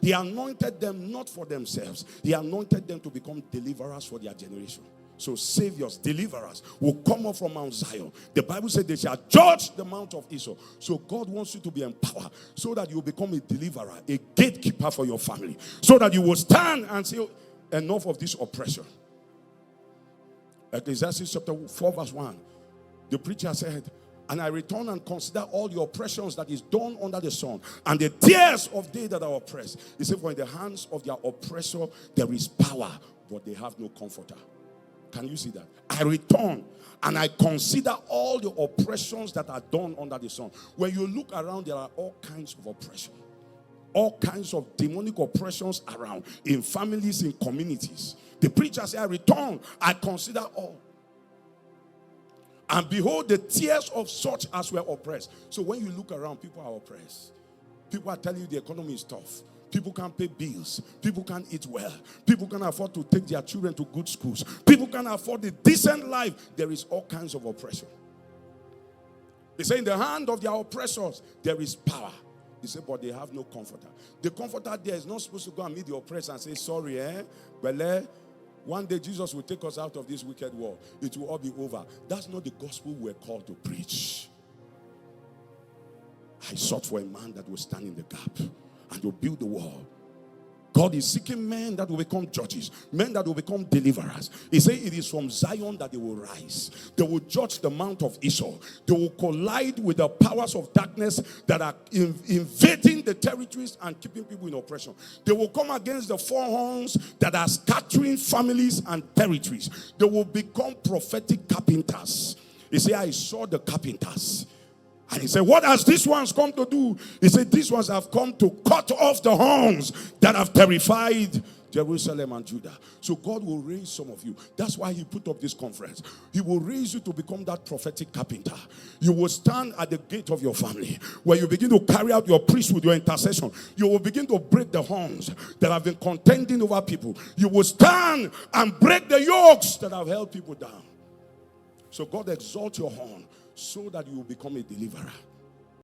He anointed them not for themselves. He anointed them to become deliverers for their generation. So saviors, deliverers will come up from Mount Zion. The Bible said they shall judge the mount of Israel. So God wants you to be empowered so that you will become a deliverer, a gatekeeper for your family. So that you will stand and say, enough of this oppression. Ecclesiastes chapter 4 verse 1. The preacher said, and I return and consider all the oppressions that is done under the sun, and the tears of they that are oppressed. He said, for in the hands of their oppressor there is power, but they have no comforter. Can you see that? I return and I consider all the oppressions that are done under the sun. When you look around, there are all kinds of oppression. All kinds of demonic oppressions around, in families, in communities. The preacher said, I return, I consider all. And behold, the tears of such as were oppressed. So when you look around, people are oppressed. People are telling you the economy is tough. People can't pay bills. People can't eat well. People can't afford to take their children to good schools. People can't afford a decent life. There is all kinds of oppression. They say in the hand of their oppressors, there is power. He said, but they have no comforter. The comforter there is not supposed to go and meet the oppressor and say, sorry, Well, one day Jesus will take us out of this wicked world. It will all be over. That's not the gospel we're called to preach. I sought for a man that will stand in the gap and will build the wall. God is seeking men that will become judges, men that will become deliverers. He said it is from Zion that they will rise. They will judge the mount of Esau. They will collide with the powers of darkness that are invading the territories and keeping people in oppression. They will come against the four horns that are scattering families and territories. They will become prophetic carpenters. He said, I saw the carpenters. And he said, what has these ones come to do? He said, these ones have come to cut off the horns that have terrified Jerusalem and Judah. So God will raise some of you. That's why he put up this conference. He will raise you to become that prophetic carpenter. You will stand at the gate of your family, where you begin to carry out your priesthood, your intercession. You will begin to break the horns that have been contending over people. You will stand and break the yokes that have held people down. So God exalt your horn, so that you will become a deliverer.